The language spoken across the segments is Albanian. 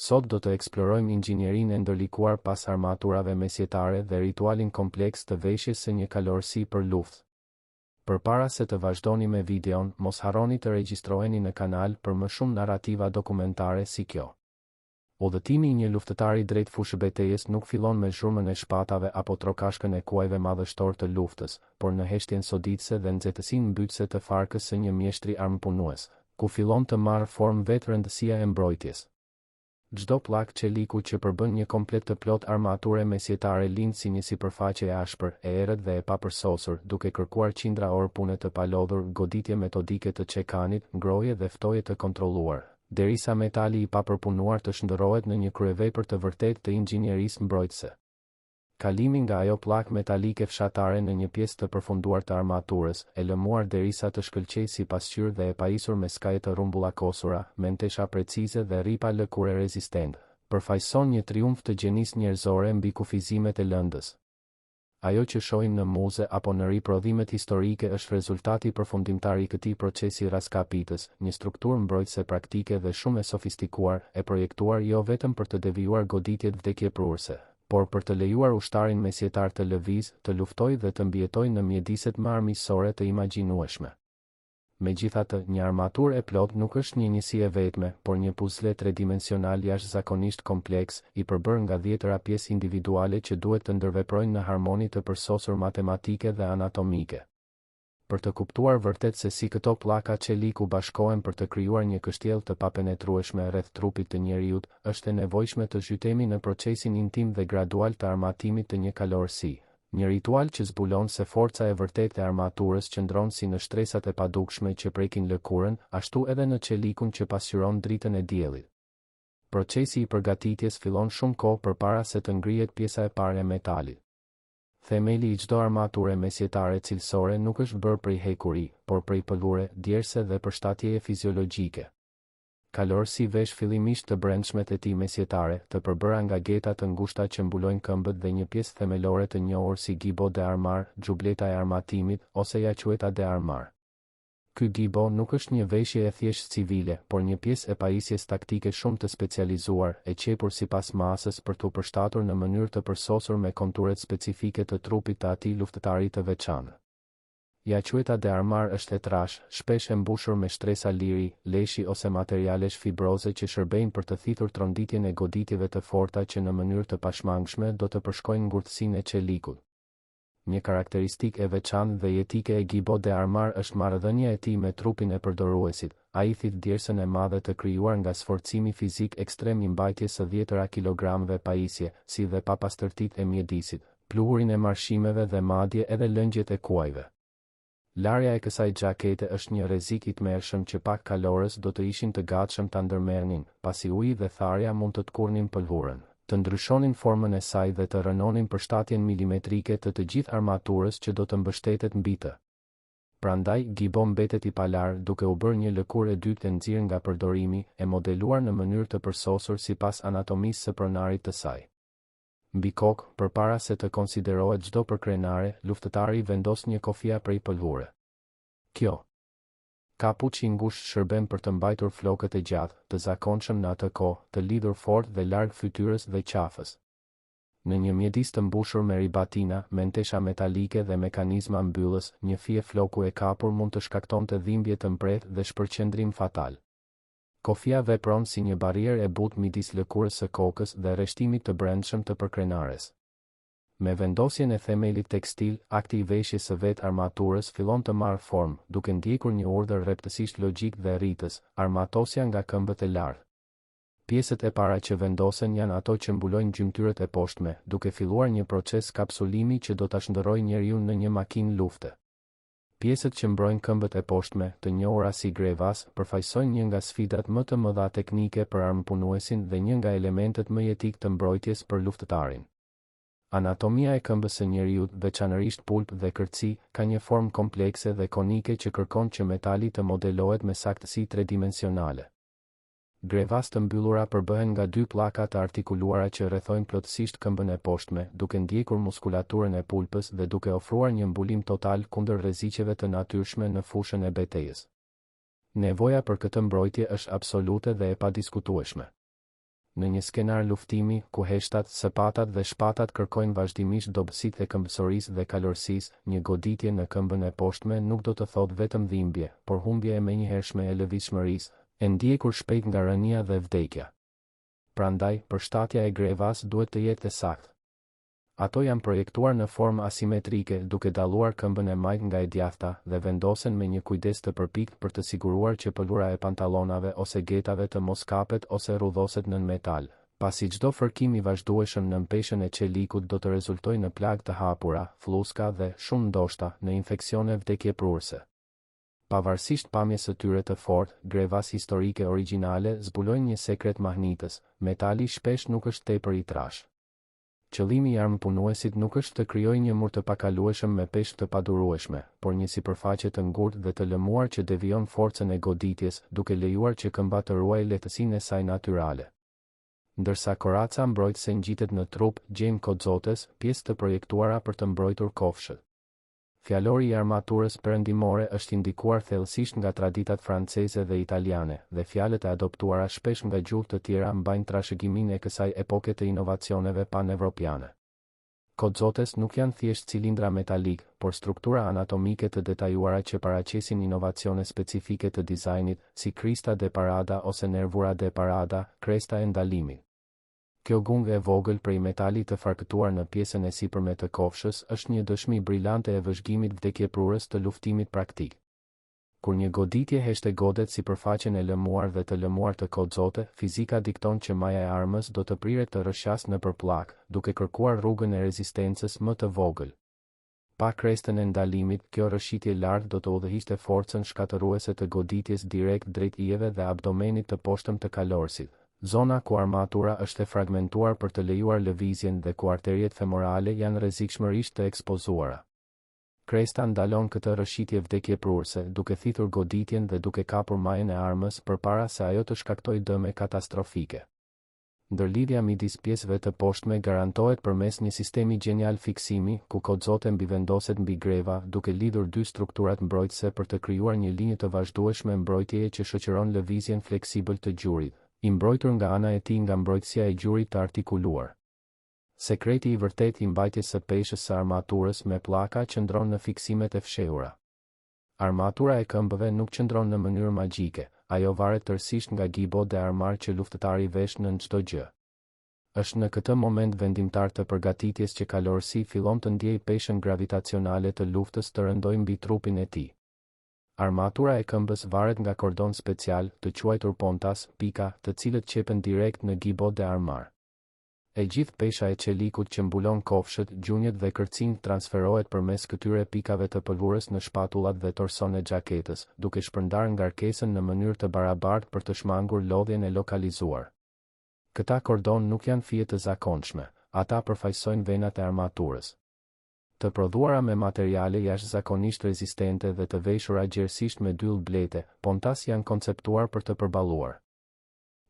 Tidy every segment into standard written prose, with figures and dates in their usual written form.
Sot do të eksplorojmë inxhinierinë e ndërlikuar pas armaturave mesjetare dhe ritualin kompleks të veshjes së një kalorësi për luftë. Përpara se të vazhdoni me videon, mos harroni të regjistroheni në kanal për më shumë narrativa dokumentare si kjo. Udhëtimi i një luftëtari drejt fushëbetejës nuk fillon me zhurmën e shpatave apo trokashkën e kuajve madhështor të luftës, por në heshtjen soditse dhe nxehtësinë mbytëse të farkës së një mjeshtri armëpunues, ku fillon të marrë formë vetë rëndësia e mbrojtjes. Çdo pllak çeliku që përbën një komplet të plot armature mesjetare lind si një sipërfaqe e ashpër, e errët dhe e papërsosur, duke kërkuar qindra orë pune të palodhur, goditje metodike të çekanit, ngrohje dhe ftoje të kontrolluar, derisa metali i papërpunuar të shndërrohet në një kryevepër të vërtetë të inxhinierisë mbrojtëse. Kalimi nga ajo pllak metalike fshatare në një pjesë të përfunduar të armaturës, e lëmuar derisa të shkëlqejë si pasqyrë dhe e pajisur me skaje të rrumbullakosura, me ntesha precize dhe rripa lëkure rezistent, përfaqëson një triumf të gjenisë njerëzore mbi kufizimet e lëndës. Ajo që shohim në muze apo në riprodhimet historike është rezultati përfundimtar i këtij procesi raskapitës, një strukturë mbrojtëse praktike dhe shumë e sofistikuar, e projektuar jo vetëm për të devijuar goditjet vdekjeprurëse, por për të lejuar ushtarin mesjetar të lëvizë, të luftojë dhe të mbijetojë në mjediset më armiqësore të imagjinueshme. Megjithatë, një armaturë e plot nuk është një njësi e vetme, por një puzle tridimensional jashtëzakonisht kompleks, i përbërë nga dhjetëra pjesë individuale që duhet të ndërveprojnë në harmoni të përsosur matematike dhe anatomike. Për të kuptuar vërtet se si këto pllaka çeliku bashkohen për të krijuar një kështjellë të papenetrueshme rreth trupit të njeriut, është e nevojshme të zhytemi në procesin intim dhe gradual të armatimit të një kalorësi. Një ritual që zbulon se forca e vërtetë e armaturës qëndron si në shtresat e padukshme që prekin lëkurën, ashtu edhe në çelikun që pasqyron dritën e diellit. Procesi i përgatitjes fillon shumë kohë përpara se të ngrihet pjesa e parë e metalit. Themeli i çdo armature mesjetare cilësore nuk është bërë prej hekuri, por prej pëllure, djerse dhe përshtatjeje fiziologjike. Kalorësi vesh fillimisht të brendshmet e tij mesjetare, të përbëra nga geta të ngushta që mbulojnë këmbët dhe një pjesë themelore të njohur si gibo de armar, xhubleta e armatimit, ose jaqueta de armar. Ky gibo nuk është një veshje e thjesht civile, por një pjesë e pajisjes taktike shumë të specializuar, e qepur sipas masës për t'u përshtatur në mënyrë të përsosur me konturet specifike të trupit të atij luftëtari të veçantë. Jaqueta de armar është e trash, shpesh e mbushur me shtresa liri, leshi ose materialesh fibroze që shërbejnë për të thithur tronditjen e goditjeve të forta që në mënyrë të pashmangshme do të përshkojnë ngurtësinë e çelikut. Një karakteristikë e veçantë dhe jetike e gibo de armar është marrëdhënia e tij me trupin e përdoruesit. Ai thith djersën e madhe të krijuar nga sforcimi fizik ekstrem i mbajtjes së 10 kilogramëve pajisje, si dhe papastërtitë e mjedisit, pluhurin e marshimeve dhe madje edhe lëngjet e kuajve. Larja e kësaj xhakete është një rrezik i tmerrshëm që pak kalorës do të ishin të gatshëm ta ndërmerrnin, pasi uji dhe tharja mund të tkurnin pëlhurën, të ndryshonin formën e saj dhe të rënonin përshtatjen milimetrike të gjithë armaturës që do të mbështetet mbi të. Prandaj, gibo mbetet i palar duke u bërë një lëkurë e dytë e nxirr nga përdorimi, e modeluar në mënyrë të përsosur sipas anatomisë së pronarit të saj. Mbi kokë, përpara se të konsiderohet çdo përkrenare, luftëtari vendos një kofia prej pëlhure. Kjo kapuç i ngushtë shërben për të mbajtur flokët e gjatë, të zakonshëm në atë kohë, të lidhur fort dhe larg fytyrës dhe qafës. Në një mjedis të mbushur me ribatina, me ntesha metalike dhe mekanizma mbyllës, një fije floku e kapur mund të shkaktonte dhimbje të mprehtë dhe shpërqendrim fatal. Kofia vepron si një barierë e butë midis lëkurës së kokës dhe rreshtimit të brendshëm të përkrenarës. Me vendosjen e themelit tekstil, akti i veshjes së vetë armaturës fillon të marrë formë, duke ndjekur një urdhër rreptësisht logjik dhe rritës, armatosja nga këmbët e lartë. Pjesët e para që vendosen janë ato që mbulojnë gjymtyrët e poshtme, duke filluar një proces kapsulimi që do ta shndërrojë njeriu në një makinë lufte. Pjesët që mbrojnë këmbët e poshtme, të njohura si grevas, përfaqësojnë një nga sfidat më të mëdha teknike për armëpunuesin dhe një nga elementet më jetik të mbrojtjes për luftëtarin. Anatomia e këmbës së njeriut, veçanërisht pulp dhe kërci, ka një formë komplekse dhe konike që kërkon që metali të modelohet me saktësi tridimensionale. Grevas të mbyllura përbëhen nga dy pllaka të artikuluara që rrethojnë plotësisht këmbën e poshtme, duke ndjekur muskulaturën e pulpës dhe duke ofruar një mbulim total kundër rreziqeve të natyrshme në fushën e betejës. Nevoja për këtë mbrojtje është absolute dhe e padiskutueshme. Në një skenar luftimi, ku heshtat, sapatat dhe shpatat kërkojnë vazhdimisht dobësitë e këmbësorisë dhe kalorësisë, një goditje në këmbën e poshtme nuk do të thotë vetëm dhimbje, por humbje e menjëhershme e lëvizshmërisë, e ndjekur shpejt nga rënia dhe vdekja. Prandaj, përshtatja e grevas duhet të jetë e saktë. Ato janë projektuar në formë asimetrike, duke dalluar këmbën e majt nga e djathta dhe vendosen me një kujdes të përpikt për të siguruar që pëllura e pantallonave ose getave të mos kapet ose rrudhoset nën metal, pasi çdo fërkim i vazhdueshëm nën peshën e qelikut do të rezultojë në plagë të hapura, fluska dhe, shumë ndoshta, në infeksione vdekjeprurëse. Pavarësisht pamjes së tyre të fortë, grevas historike origjinale zbulojnë një sekret mahnitës: metali shpesh nuk është tepër i trashë. Qëllimi i armëpunuesit nuk është të krijojë një mur të pakalueshëm me peshë të padurueshme, por një sipërfaqe të ngurtë dhe të lëmuar që devijon forcën e goditjes, duke lejuar që këmba të ruajë lehtësinë e saj natyrale. Ndërsa koraca mbrojtëse ngjitet në trup, gjejmë kodzotes, pjesë të projektuara për të mbrojtur kofshët. Fjalori i armaturës perëndimore është indikuar thellësisht nga traditat franceze dhe italiane, dhe fjalët e adoptuara shpesh nga gjuhë të tjera mbajnë trashëgiminë e kësaj epoke të inovacioneve pan-evropiane. Kodzotes nuk janë thjesht cilindra metalik, por struktura anatomike të detajuara që paraqesin inovacione specifike të dizajnit, si krista de parada ose nervura de parada, kresta e ndalimit. Kjo gungë e vogël prej metalit të farkëtuar në pjesën e sipërme të kofshës është një dëshmi brillante e vëzhgimit vdekjeprurës të luftimit praktik. Kur një goditje heshte godet sipërfaqen e lëmuar dhe të lëmuar të kodzote, fizika dikton që maja e armës do të priret të rrëshqas nëpër pllak, duke kërkuar rrugën e rezistencës më të vogël. Pa krestën e ndalimit, kjo rrëshqitje lart do të udhëhiqte forcën shkatëruese të goditjes direkt drejt ijeve dhe abdomenit të poshtëm të kalorësit. Zona ku armatura është e fragmentuar për të lejuar lëvizjen dhe ku arteriet femorale janë rrezikshmërisht të ekspozuara. Kresta ndalon këtë rrëshqitje vdekjeprurëse, duke thithur goditjen dhe duke kapur majën e armës përpara se ajo të shkaktojë dëme katastrofike. Ndërlidhja midis pjesëve të poshtme garantohet përmes një sistemi gjenial fiksimi, ku kodzote mbivendoset mbi greva, duke lidhur dy strukturat mbrojtëse për të krijuar një linjë të vazhdueshme mbrojtjeje që shoqëron lëvizjen fleksibël të gjurit, i mbrojtur nga ana e tij nga mbrojtësia e gjurit të artikuluar. Sekreti i vërtet i mbajtjes së peshës së armaturës me pllaka qëndron në fiksimet e fshehura. Armatura e këmbëve nuk qëndron në mënyrë magjike, ajo varet tërësisht nga gibot dhe armar që luftëtari vesh në çdo gjë. Është në këtë moment vendimtar të përgatitjes që kalorësi fillon të ndjejë peshën gravitacionale të luftës të rëndojë mbi trupin e tij. Armatura e këmbës varet nga kordon special, të quajtur pontas, pika, të cilët qepen direkt në gibot dhe armar. E gjithë pesha e qelikut që mbulon kofshët, gjunjët dhe kërcinjt transferohet përmes këtyre pikave të pëlhurës në shpatullat dhe torson e xhaketës, duke shpërndar ngarkesën në mënyrë të barabartë për të shmangur lodhjen e lokalizuar. Këta kordon nuk janë fije të zakonshme, ata përfaqësojnë venat e armaturës. Të prodhuara me materiale jashtëzakonisht rezistente dhe të veshura gjerësisht me dyll blete, pontas janë konceptuar për të përballuar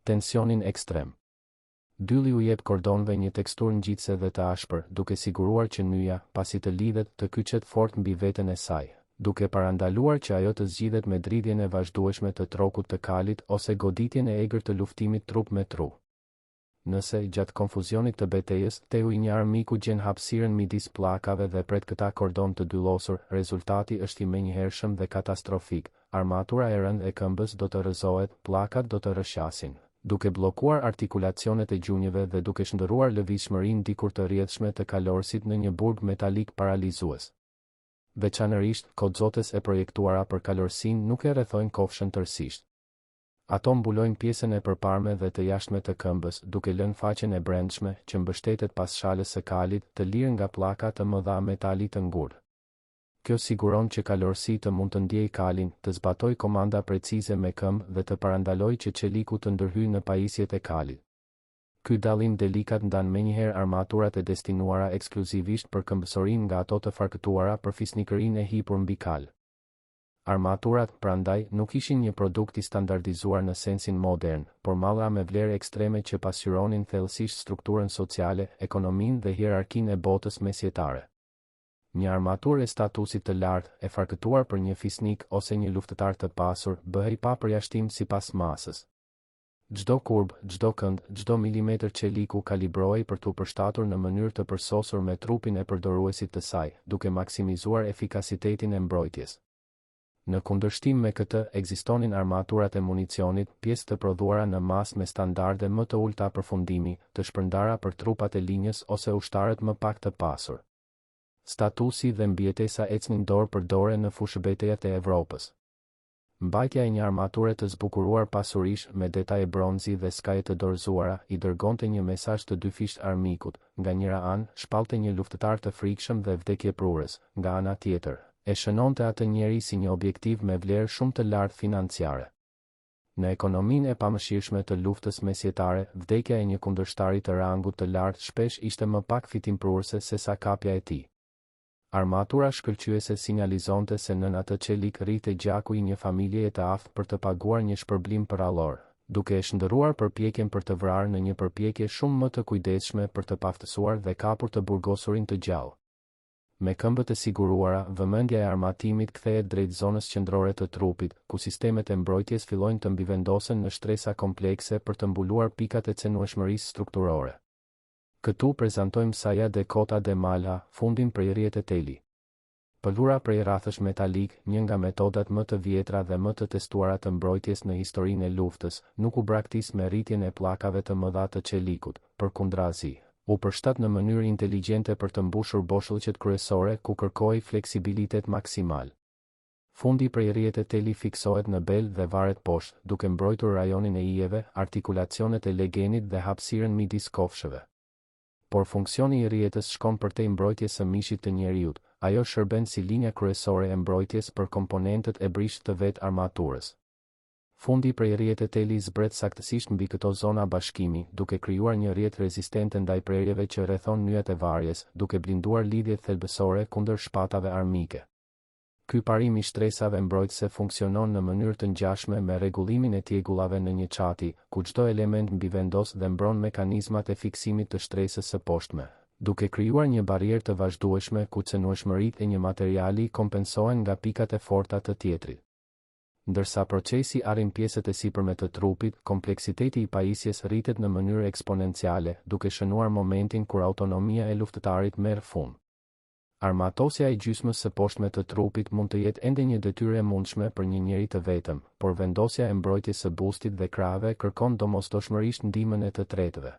tensionin ekstrem. Dylli u jep kordonëve një teksturë ngjitse dhe të ashpër, duke siguruar që nyja, pasi të lidhet, të kyçet fort mbi veten e saj, duke parandaluar që ajo të zgjidhet me dridhjen e vazhdueshme të trokut të kalit ose goditjen e egër të luftimit trup me tru. Nëse, gjatë konfuzionit të betejës, teu i një armiku gjen hapësirën midis pllakave dhe pret këta kordon të dyllosur, rezultati është i menjëhershëm dhe katastrofik. Armatura e rëndë e këmbës do të rrëzohet, pllakat do të rrëshqasin, duke bllokuar artikulacionet e gjunjëve dhe duke shndërruar lëvizshmërinë dikur të rrjedhshme të kalorësit në një burg metalik paralizues. Veçanërisht, kodzotes e projektuara për kalorësinë nuk e rrethojnë kofshën tërësisht. Ato mbulojnë pjesën e përparme dhe të jashtme të këmbës, duke lënë faqen e brendshme, që mbështetet pas shalës së kalit, të lirë nga pllaka të mëdha metali të ngurtë. Kjo siguron që kalorësi të mund të ndjejë kalin, të zbatoj komanda precize me këmbë dhe të parandaloj që qeliku të ndërhyjë në pajisjet e kalit. Ky dallim delikat ndan menjëherë armaturat e destinuara ekskluzivisht për këmbësorinë nga ato të farkëtuara për fisnikërinë e hipur mbi kal. Armaturat, prandaj, nuk ishin një produkt i standardizuar në sensin modern, por mallra me vlerë ekstreme që pasqyronin thellësisht strukturën sociale, ekonominë dhe hierarkinë e botës mesjetare. Një armaturë e statusit të lartë, e farkëtuar për një fisnik ose një luftëtar të pasur, bëhej pa përjashtim sipas masës. Çdo kurb, çdo kënd, çdo milimetër qeliku kalibrohej për t'u përshtatur në mënyrë të përsosur me trupin e përdoruesit të saj, duke maksimizuar efikasitetin e mbrojtjes. Në kundërshtim me këtë, ekzistonin armaturat e municionit, pjesë të prodhuara në masë me standarde më të ulta përfundimi, të shpërndara për trupat e linjës ose ushtarët më pak të pasur. Statusi dhe mbijetesa ecnin dorë për dore në fushëbetejat e Evropës. Mbajtja e një armature të zbukuruar pasurish me detaje bronzi dhe skaje të dorëzuara i dërgonte një mesazh të dyfisht armikut, nga njëra anë shpallte një luftëtar të frikshëm dhe vdekjeprurës, nga ana tjetër e shënonte atë njeri si një objektiv me vlerë shumë të lartë financiare. Në ekonominë e pamëshirshme të luftës mesjetare, vdekja e një kundërshtari të rangut të lartë shpesh ishte më pak fitimpruese se sa kapja e tij. Armatura shkëlqyese sinjalizonte se nën atë qelik rrite gjaku i një familjeje të aftë për të paguar një shpërblim përallor, duke e shndërruar përpjekjen për të vrarë në një përpjekje shumë më të kujdesshme për të paftësuar dhe kapur të burgosurin të gjallë. Me këmbët e siguruara, vëmendja e armatimit kthehet drejt zonës qendrore të trupit, ku sistemet e mbrojtjes fillojnë të mbivendosen në shtresa komplekse për të mbuluar pikat e cenueshmërisë strukturore. Këtu prezantojmë Saja de Kota de Malha, fundin prej rrjet e teli. Pëllura prej rrathësh metalik, një nga metodat më të vjetra dhe më të testuara të mbrojtjes në historinë e luftës, nuk u braktis me rritjen e pllakave të mëdha të qelikut, përkundrazi, u përshtat në mënyrë inteligjente për të mbushur boshllëqet kryesore ku kërkoi fleksibilitet maksimal. Fundi prej rrjet e teli fiksohet në bel dhe varet poshtë, duke mbrojtur rajonin e ijeve, artikulacionet e legenit dhe hapësirën midis kofshëve. Por funksioni i rrjetës shkon përtej mbrojtjes së mishit të njeriut, ajo shërben si linja kryesore e mbrojtjes për komponentët e brisht të vetë armaturës. Fundi prej rrjet e teli zbret saktësisht mbi këto zona bashkimi, duke krijuar një rrjet rezistente ndaj prerjeve që rrethon nyjat e varjes, duke blinduar lidhjet thelbësore kundër shpatave armike. Ky parim i shtresave mbrojtëse funksionon në mënyrë të ngjashme me rregullimin e tjegullave në një çati, ku çdo element mbivendos dhe mbron mekanizmat e fiksimit të shtresës së poshtme, duke krijuar një barierë të vazhdueshme ku cenueshmëritë e një materiali kompensohen nga pikat e forta të tjetrit. Ndërsa procesi arrin pjesët e sipërme të trupit, kompleksiteti i pajisjes rritet në mënyrë eksponenciale, duke shënuar momentin kur autonomia e luftëtarit merr fund. Armatosja e gjysmës së poshtme të trupit mund të jetë ende një detyrë e mundshme për një njeri të vetëm, por vendosja e mbrojtjes së bustit dhe krahave kërkon domosdoshmërisht ndihmën e të tretëve.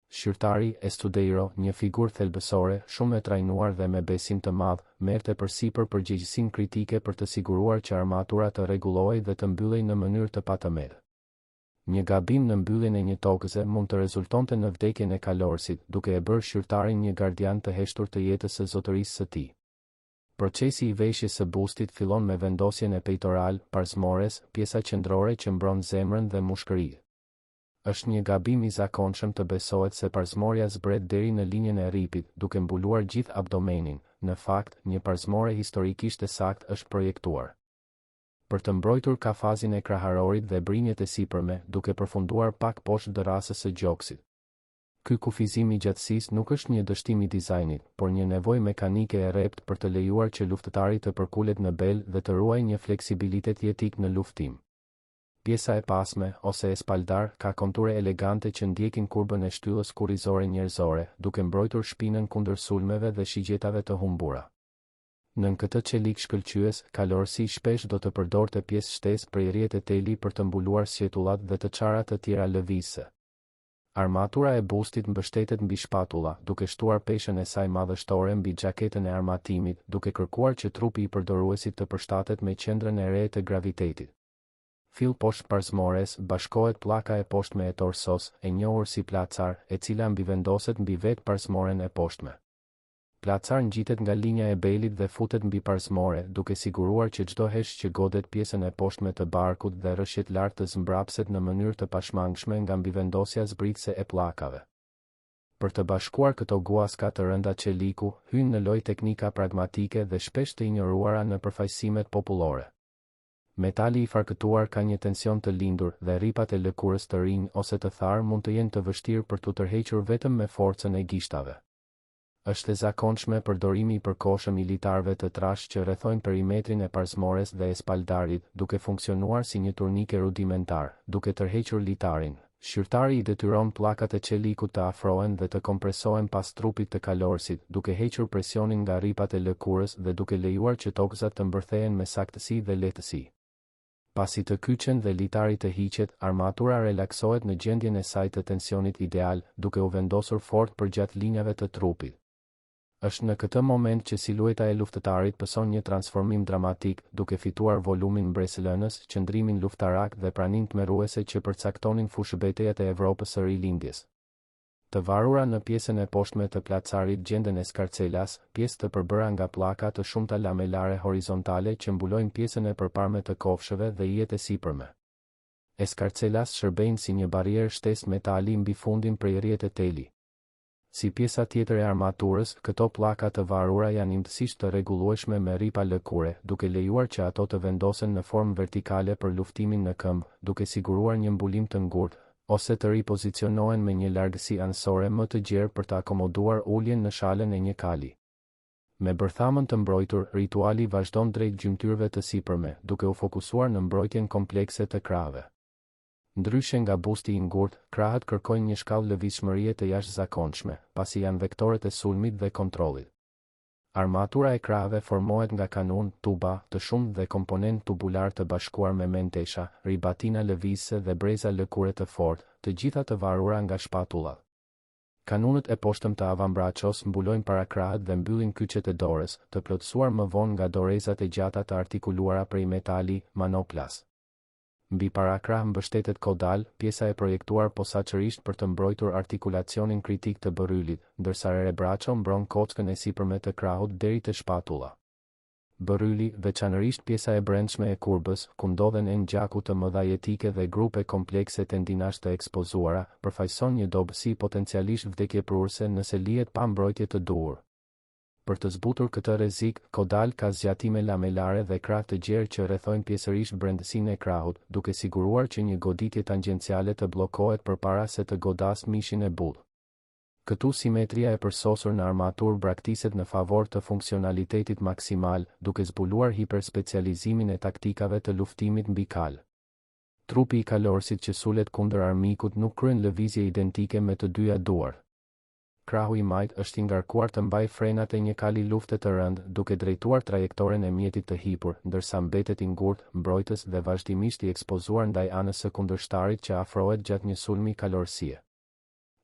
Shqyrtari Estudeiro, një figurë thelbësore, shumë e trajnuar dhe me besim të madh, merrte përsipër përgjegjësinë kritike për të siguruar që armatura të rregullohej dhe të mbyllej në mënyrë të patëmel. Një gabim në mbylljen e një tokëze mund të rezultonte në vdekjen e kalorësit, duke e bërë shqyrtarin një gardian të heshtur të jetës së zotërisë së tij. Procesi i veshjes së bustit fillon me vendosjen e pejtoral, pars mores, pjesa qendrore që mbron zemrën dhe mushkërinë. Është një gabim i zakonshëm të besohet se parsmoria zbret deri në linjën e rripit, duke mbuluar gjithë abdomenin. Në fakt, një parsmore historikisht e saktë është projektuar për të mbrojtur kafazin e kraharorit dhe brinjet e sipërme, duke përfunduar pak poshtë dërrasës së gjoksit. Ky kufizim i gjatësisë nuk është një dështim i dizajnit, por një nevojë mekanike e rrept për të lejuar që luftëtari të përkulet në bel dhe të ruajë një fleksibilitet jetik në luftim. Pjesa e pasme, ose e spaldar, ka konture elegante që ndjekin kurbën e shtyllës kurrizore njerëzore, duke mbrojtur shpinën kundër sulmeve dhe shigjetave të humbura. Nën këtë qelik shkëlqyes, kalorësi shpesh do të përdorte pjesë shtesë prej rrjet e teli për të mbuluar sqetullat dhe të çara të tjera lëvizëse. Armatura e bustit mbështetet mbi shpatulla, duke shtuar peshën e saj madhështore mbi xhaketën e armatimit, duke kërkuar që trupi i përdoruesit të përshtatet me qendrën e re të gravitetit. Fill poshtë parsmores bashkohet pllaka e poshtme e torsos, e njohur si placar, e cila mbivendoset mbi vetë parsmoren e poshtme. Placar ngjitet nga linja e belit dhe futet mbi parsmore, duke siguruar që çdo heshtë që godet pjesën e poshtme të barkut dhe rrëshqet lart të zmbrapset në mënyrë të pashmangshme nga mbivendosja zbritëse e pllakave. Për të bashkuar këto guaska të rënda qeliku, hyn në lojë teknika pragmatike dhe shpesh të injoruara në përfaqësimet popullore. Metali i farkëtuar ka një tension të lindur dhe rripat e lëkurës të rinj ose të tharë mund të jenë të vështirë për t'u tërhequr vetëm me forcën e gishtave. Është e zakonshme përdorimi i përkohshëm i litarëve të trashë që rrethojnë perimetrin e parsmores dhe e spaldarit, duke funksionuar si një turnike rudimentar, duke tërhequr litarin. Shqyrtari i detyron pllakat e çelikut të afrohen dhe të kompresohen pas trupit të kalorësit, duke hequr presionin nga rripat e lëkurës dhe duke lejuar që tokëzat të mbërthehen me saktësi dhe lehtësi. Pasi të kyçen dhe litari të hiqet, armatura relaksohet në gjendjen e saj të tensionit ideal, duke u vendosur fort përgjatë linjave të trupit. Është në këtë moment që silueta e luftëtarit pëson një transformim dramatik, duke fituar volumin mbresëlënës, qëndrimin luftarak dhe praninë tmerruese që përcaktonin fushëbetejat e Evropës së rilindjes. Të varura në pjesën e poshtme të placarit gjenden eskarcelas, pjesë të përbëra nga pllaka të shumta lamellare horizontale që mbulojnë pjesën e përparme të kofshëve dhe ijet e sipërme. Eskarcelas shërbejnë si një barierë shtesë metali mbi fundin prej rrjetë e teli. Si pjesa tjetër e armaturës, këto pllaka të varura janë imtësisht të rregullueshme me rripa lëkure, duke lejuar që ato të vendosen në formë vertikale për luftimin në këmbë, duke siguruar një mbulim të ngurtë, ose të ripozicionohen me një largësi anësore më të gjerë për të akomoduar uljen në shalën e një kali. Me bërthamën të mbrojtur, rituali vazhdon drejt gjymtyrëve të sipërme, duke u fokusuar në mbrojtjen komplekse të krahëve. Ndryshe nga busti i ngurtë, krahët kërkojnë një shkallë lëvizshmërie të jashtëzakonshme, pasi janë vektorët e sulmit dhe kontrollit. Armatura e krahëve formohet nga kanun, tuba, të shumtë dhe komponent tubular të bashkuar me mentesha, ribatina lëvizëse dhe breza lëkure të fortë, të gjitha të varura nga shpatullat. Kanunët e poshtëm të avambrachos mbulojnë parakrahët dhe mbyllin kyçet e dorës, të plotësuar më vonë nga dorezat e gjata të artikuluara prej metali, manoplas. Mbi parakrah mbështetet kodal, pjesa e projektuar posaçërisht për të mbrojtur artikulacionin kritik të bërrylit, ndërsa rebraço mbron kockën e sipërme të krahut deri te shpatulla. Bërryli, veçanërisht pjesa e brendshme e kurbës, ku ndodhen enë gjaku të mëdha jetike dhe grupe komplekse tendinash të ekspozuara, përfaqëson një dobësi potencialisht vdekjeprurëse nëse lihet pa mbrojtje të duhur. Për të zbutur këtë rrezik, kodal ka zgjatime lamellare dhe krah të gjerë që rrethojnë pjesërisht brendësinë e krahut, duke siguruar që një goditje tangjenciale të bllokohet përpara se të godasë mishin e butë. Këtu simetria e përsosur në armaturë braktiset në favor të funksionalitetit maksimal, duke zbuluar hiperspecializimin e taktikave të luftimit mbi kal. Trupi i kalorësit që sulet kundër armikut nuk kryen lëvizje identike me të dyja duart. Krahu i majt është i ngarkuar të mbajë frenat e një kali lufte të rëndë, duke drejtuar trajektoren e mjetit të hipur, ndërsa mbetet i ngurtë, mbrojtës dhe vazhdimisht i ekspozuar ndaj anës së kundërshtarit që afrohet gjatë një sulmi kalorësie.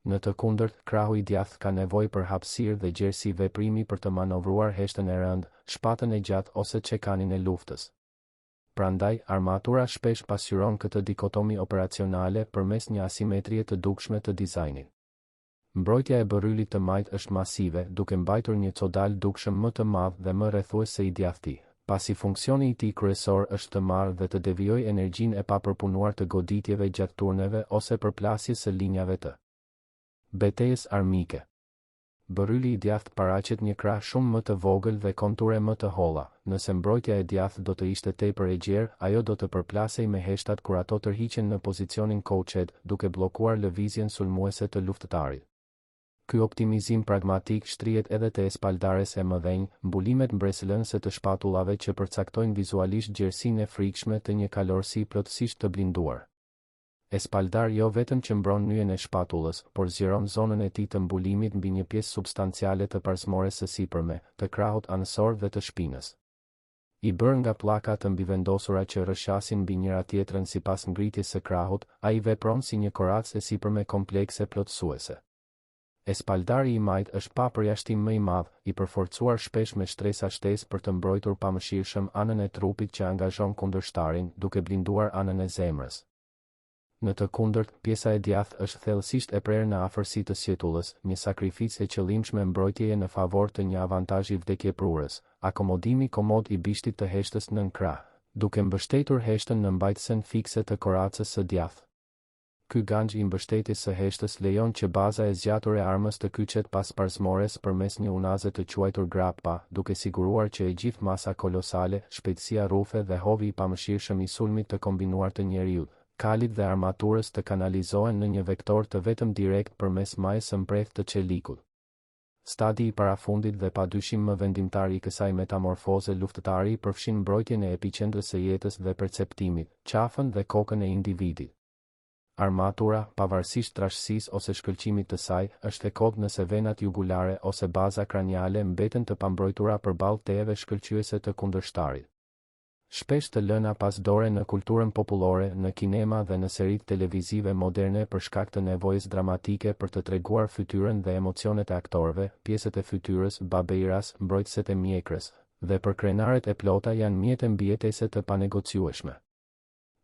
Në të kundërt, krahu i djathtë ka nevojë për hapësirë dhe gjerësi veprimi për të manovruar heshtën e rëndë, shpatën e gjatë ose çekanin e luftës. Prandaj, armatura shpesh pasqyron këtë dikotomi operacionale përmes një asimetrie të dukshme të dizajnit. Mbrojtja e bërrylit të majt është masive, duke mbajtur një codal dukshëm më të madh dhe më rrethues se i djathti, pasi funksioni i tij kryesor është të marrë dhe të devijojë energjinë e papërpunuar të goditjeve gjatë turneve ose përplasjes së linjave të betejës armike. Bërryli i djathtë paraqet një krah shumë më të vogël dhe konture më të holla. Nëse mbrojtja e djathtë do të ishte tepër e gjerë, ajo do të përplasej me heshtat kur ato tërhiqen në pozicionin couchet, duke bllokuar lëvizjen sulmuese të luftëtarit. Ky optimizim pragmatik shtrihet edhe te espaldares e mëdhenj, mbulimet mbresëlënëse të shpatullave që përcaktojnë vizualisht gjerësinë e frikshme të një kalorësi plotësisht të blinduar. Espaldar jo vetëm që mbron nyjen e shpatullës, por zgjeron zonën e tij të mbulimit mbi një pjesë substanciale të parsmores së sipërme, të krahut anësor dhe të shpinës. I bërë nga pllaka të mbivendosura që rrëshqasin mbi njëra tjetrën sipas ngritjes së krahut, ai vepron si një koracë e sipërme komplekse plotësuese. Espaldari i majt është pa përjashtim më i madh, i përforcuar shpesh me shtresa shtesë për të mbrojtur pamëshirshëm anën e trupit që angazhon kundërshtarin, duke blinduar anën e zemrës. Në të kundërt, pjesa e djathtë është thellësisht e prerë në afërsi të sjetullës, një sakrificë e qëllimshme mbrojtjeje në favor të një avantazhi vdekjeprurës, akomodimi komod i bishtit të heshtës nën krah, duke mbështetur heshtën në mbajtësen fikse të koracës së djathtë. Ky ganxh i mbështetjes së heshtës lejon që baza e zgjatur e armës të kyçet pas parsmores përmes një unaze të quajtur grappa, duke siguruar që e gjithë masa kolosale, shpejtësia rrufe dhe hovi i pamëshirshëm i sulmit të kombinuar të njeriut, kalit dhe armaturës të kanalizohen në një vektor të vetëm direkt përmes majës së mprehtë të çelikut. Stadi i parafundit dhe padyshim më vendimtar i kësaj metamorfoze luftëtari përfshin mbrojtjen e epiqendrës së jetës dhe perceptimit, qafën dhe kokën e individit. Armatura, pavarësisht trashësisë ose shkëlqimit të saj, është e kodë nëse venat jugulare ose baza kraniale mbeten të pambrojtura përballë teve shkëlqyese të kundërshtarit. Shpesh të lëna pas dore në kulturën popullore, në kinema dhe në seritë televizive moderne për shkak të nevojës dramatike për të treguar fytyrën dhe emocionet e aktorëve, pjesët e fytyrës, babeiras, mbrojtëset e mjekrës, dhe për krenaret e plota janë mjete mbijetese të panegociueshme.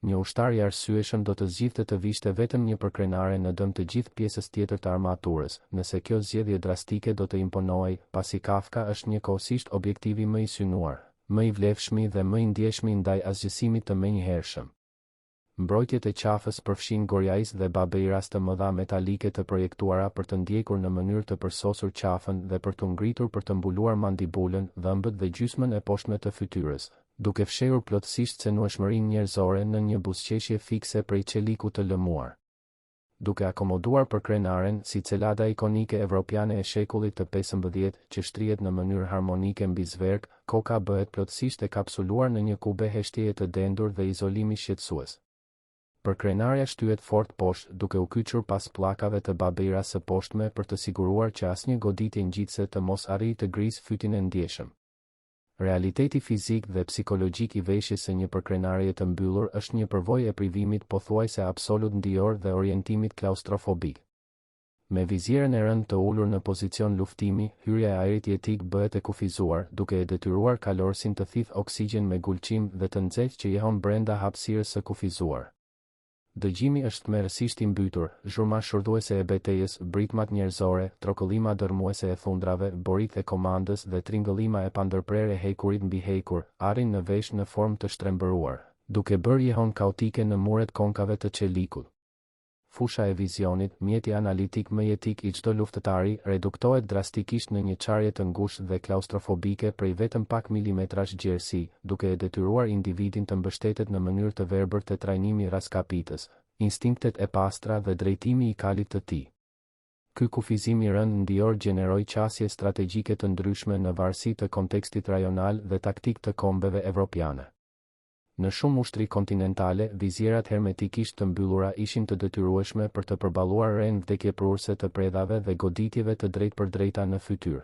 Një ushtar i arsyeshëm do të zgjidhte të vishte vetëm një përkrenare në dëm të gjithë pjesës tjetër të armaturës, nëse kjo zgjedhje drastike do të imponohej, pasi Kafka është njëkohësisht objektivi më i synuar, më i vlefshmi dhe më i ndjeshmi ndaj asgjësimit të menjëhershëm. Mbrojtjet e qafës përfshin gorjais dhe babeiras të mëdha metalike të projektuara për të ndjekur në mënyrë të përsosur qafën dhe për të ngritur për të mbuluar mandibulën, dhëmbët dhe gjysmën e poshtme të fytyrës, duke fshehur plotësisht cenueshmërinë njerëzore në një buzëqeshje fikse prej çeliku të lëmuar. Duke akomoduar për krenaren si celada ikonike evropiane e shekullit të 15 që shtrihet në mënyrë harmonike mbi zverk, koka bëhet plotësisht e kapsuluar në një kube heshtjeje të dendur dhe izolimi shqetësues. Përkrenarja shtyhet fort poshtë, duke u kyçur pas pllakave të babeiras së poshtme për të siguruar që asnjë goditje ngjitse të mos arrijë të grisë fytin e ndjeshëm. Realiteti fizik dhe psikologjik i veshjes së një përkrenarie të mbyllur është një përvojë e privimit pothuajse absolut ndijor dhe orientimit klaustrofobik. Me vizierën e rënd të ulur në pozicion luftimi, hyrja e ajrit jetik bëhet e kufizuar, duke e detyruar kalorësin të thith oksigjen me gulqim dhe të nxehtë që jehon brenda hapësirës së kufizuar. Dëgjimi është merësisht i mbytur, zhurma shurdhuese e betejës, britmat njerëzore, trokëllima dërmuese e thundrave, borit e komandës dhe tringëllima e pandërprerë e hekurit mbi hekur, arrin në vesh në formë të shtrembëruar, duke bërë jehon kaotike në muret konkave të çelikut. Fusha e vizionit, mjeti analitik më jetik i çdo luftëtari, reduktohet drastikisht në një çarje të ngushtë dhe klaustrofobike prej vetëm pak milimetrash gjerësi, duke e detyruar individin të mbështetet në mënyrë të verbër te trajnimi raskapitës, instinktet e pastra dhe drejtimi i kalit të tij. Ky kufizim i rënd ndijor gjeneroi qasje strategjike të ndryshme në varësi të kontekstit rajonal dhe taktik të kombeve evropiane. Në shumë ushtri kontinentale, vizierat hermetikisht të mbyllura ishin të detyrueshme për të përballuar rreth vdekjeprurëse të predhave dhe goditjeve të drejtpërdrejta në fytyrë.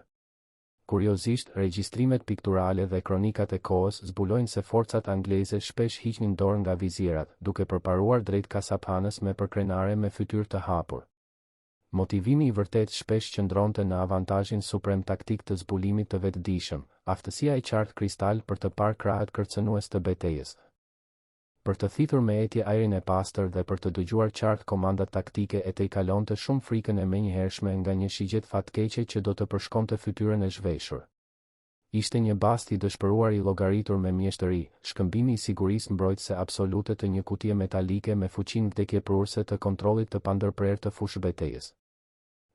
Kuriozisht, regjistrimet pikturale dhe kronikat e kohës zbulojnë se forcat angleze shpesh hiqnin dorë nga vizierat, duke përparuar drejt kasaphanës me përkrenare me fytyrë të hapur. Motivimi i vërtet shpesh qëndronte në avantazhin suprem taktik të zbulimit të vetëdijshëm, aftësia e qartë kristal për të parë krahët kërcënues të betejës. Për të thithur me etje ajrin e pastër dhe për të dëgjuar qartë komandat taktike e të i kalonte shumë frikën e menjëhershme nga një shigjet fatkeqe që do të përshkonte fytyrën e zhveshur. Ishte një bast i dëshpëruar i llogaritur me mjeshtëri, shkëmbimi i sigurisë mbrojtëse absolute të një kutie metalike me fuqinë vdekjeprurëse të kontrollit të pandërprerë të fushëbetejës.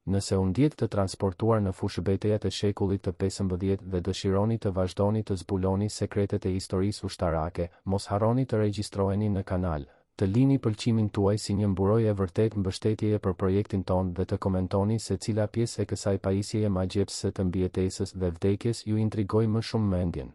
Nëse u ndjek të transportuar në fushëbetejat e shekullit të 15 dhe dëshironi të vazhdoni të zbuloni sekretet e historisë ushtarake, mos harroni të regjistroheni në kanal, të lini pëlqimin tuaj si një mburojë e vërtet mbështetjeje për projektin ton dhe të komentoni se cila pjesë e kësaj pajisjeje magjepse të mbijetesës dhe vdekjes ju intrigoi më shumë mendjen.